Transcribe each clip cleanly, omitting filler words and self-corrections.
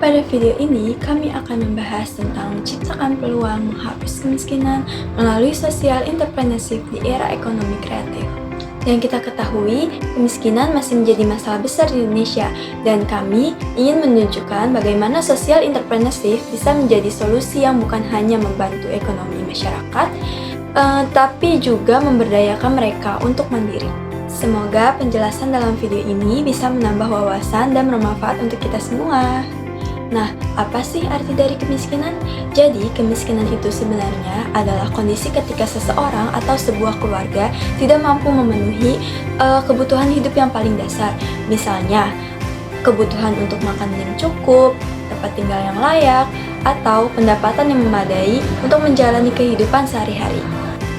Pada video ini, kami akan membahas tentang menciptakan peluang menghapus kemiskinan melalui social entrepreneurship di era ekonomi kreatif. Yang kita ketahui, kemiskinan masih menjadi masalah besar di Indonesia, dan kami ingin menunjukkan bagaimana social entrepreneurship bisa menjadi solusi yang bukan hanya membantu ekonomi masyarakat, tapi juga memberdayakan mereka untuk mandiri. Semoga penjelasan dalam video ini bisa menambah wawasan dan bermanfaat untuk kita semua. Nah, apa sih arti dari kemiskinan? Jadi, kemiskinan itu sebenarnya adalah kondisi ketika seseorang atau sebuah keluarga tidak mampu memenuhi kebutuhan hidup yang paling dasar. Misalnya, kebutuhan untuk makan yang cukup, tempat tinggal yang layak, atau pendapatan yang memadai untuk menjalani kehidupan sehari-hari.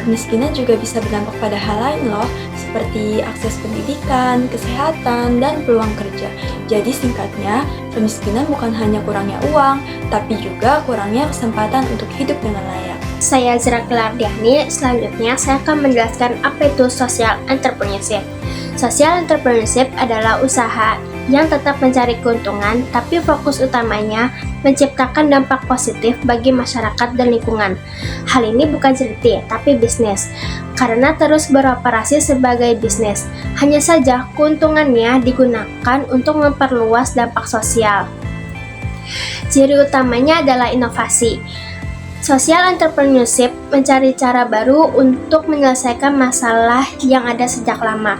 Kemiskinan juga bisa berdampak pada hal lain loh, seperti akses pendidikan, kesehatan, dan peluang kerja. Jadi singkatnya, kemiskinan bukan hanya kurangnya uang, tapi juga kurangnya kesempatan untuk hidup dengan layak. Saya Zira Gilardiani, selanjutnya saya akan menjelaskan apa itu social entrepreneurship. Social entrepreneurship adalah usaha yang tetap mencari keuntungan, tapi fokus utamanya menciptakan dampak positif bagi masyarakat dan lingkungan. Hal ini bukan charity, tapi bisnis, karena terus beroperasi sebagai bisnis. Hanya saja keuntungannya digunakan untuk memperluas dampak sosial. Ciri utamanya adalah inovasi. Social entrepreneurship mencari cara baru untuk menyelesaikan masalah yang ada sejak lama.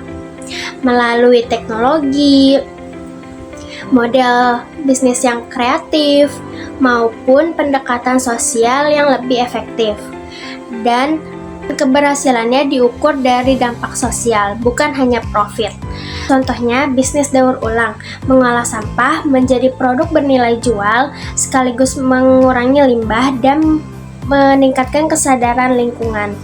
Melalui teknologi, model bisnis yang kreatif, maupun pendekatan sosial yang lebih efektif. Dan keberhasilannya diukur dari dampak sosial, bukan hanya profit. Contohnya, bisnis daur ulang, mengolah sampah menjadi produk bernilai jual, sekaligus mengurangi limbah dan meningkatkan kesadaran lingkungan.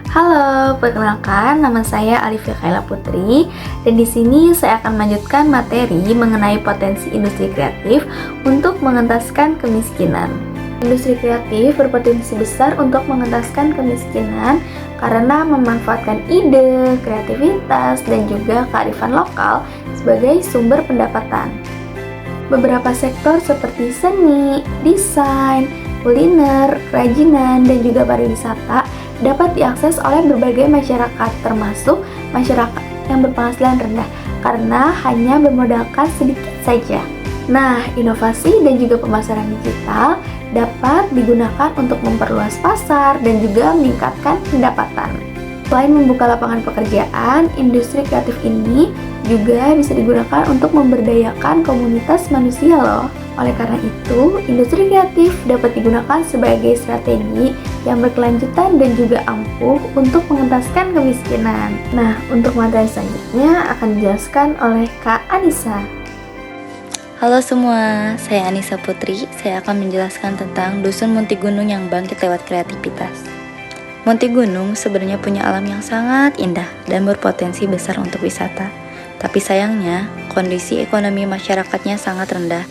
Halo, perkenalkan nama saya Alifia Kaila Putri, dan di sini saya akan melanjutkan materi mengenai potensi industri kreatif untuk mengentaskan kemiskinan. Industri kreatif berpotensi besar untuk mengentaskan kemiskinan karena memanfaatkan ide, kreativitas, dan juga kearifan lokal sebagai sumber pendapatan. Beberapa sektor seperti seni, desain, kuliner, kerajinan, dan juga pariwisata dapat diakses oleh berbagai masyarakat, termasuk masyarakat yang berpenghasilan rendah, karena hanya bermodalkan sedikit saja. Nah, inovasi dan juga pemasaran digital dapat digunakan untuk memperluas pasar dan juga meningkatkan pendapatan. Selain membuka lapangan pekerjaan, industri kreatif ini juga bisa digunakan untuk memberdayakan komunitas manusia loh. Oleh karena itu, industri kreatif dapat digunakan sebagai strategi yang berkelanjutan dan juga ampuh untuk mengentaskan kemiskinan. Nah, untuk materi selanjutnya akan dijelaskan oleh Kak Anissa. Halo semua, saya Anissa Putri. Saya akan menjelaskan tentang Dusun Munti Gunung yang bangkit lewat kreativitas. Munti Gunung sebenarnya punya alam yang sangat indah dan berpotensi besar untuk wisata. Tapi sayangnya, kondisi ekonomi masyarakatnya sangat rendah,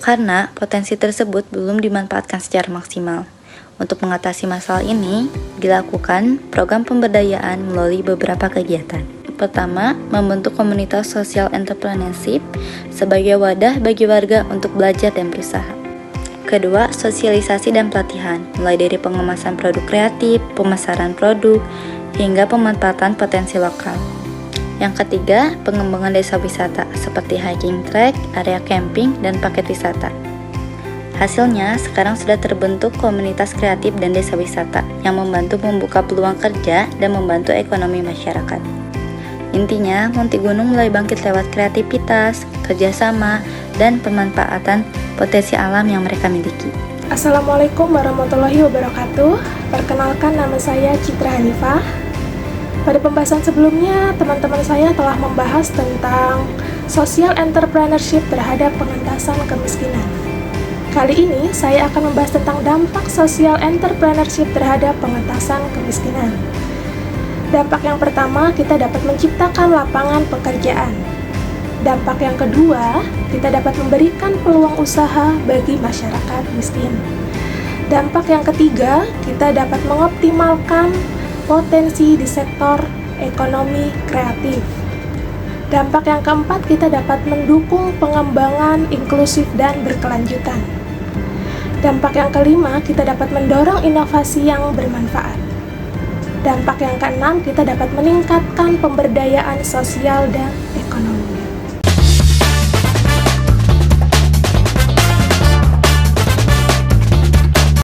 karena potensi tersebut belum dimanfaatkan secara maksimal. Untuk mengatasi masalah ini, dilakukan program pemberdayaan melalui beberapa kegiatan. Pertama, membentuk komunitas social entrepreneurship sebagai wadah bagi warga untuk belajar dan berusaha. Kedua, sosialisasi dan pelatihan, mulai dari pengemasan produk kreatif, pemasaran produk, hingga pemanfaatan potensi lokal. Yang ketiga, pengembangan desa wisata seperti hiking track, area camping, dan paket wisata. Hasilnya, sekarang sudah terbentuk komunitas kreatif dan desa wisata yang membantu membuka peluang kerja dan membantu ekonomi masyarakat. Intinya, Munti Gunung mulai bangkit lewat kreativitas, kerjasama, dan pemanfaatan potensi alam yang mereka miliki. Assalamualaikum warahmatullahi wabarakatuh. Perkenalkan, nama saya Citra Hanifah. Pada pembahasan sebelumnya, teman-teman saya telah membahas tentang social entrepreneurship terhadap pengentasan kemiskinan. Kali ini, saya akan membahas tentang dampak social entrepreneurship terhadap pengentasan kemiskinan. Dampak yang pertama, kita dapat menciptakan lapangan pekerjaan. Dampak yang kedua, kita dapat memberikan peluang usaha bagi masyarakat miskin. Dampak yang ketiga, kita dapat mengoptimalkan potensi di sektor ekonomi kreatif. Dampak yang keempat, kita dapat mendukung pengembangan inklusif dan berkelanjutan. Dampak yang kelima, kita dapat mendorong inovasi yang bermanfaat. Dampak yang keenam, kita dapat meningkatkan pemberdayaan sosial dan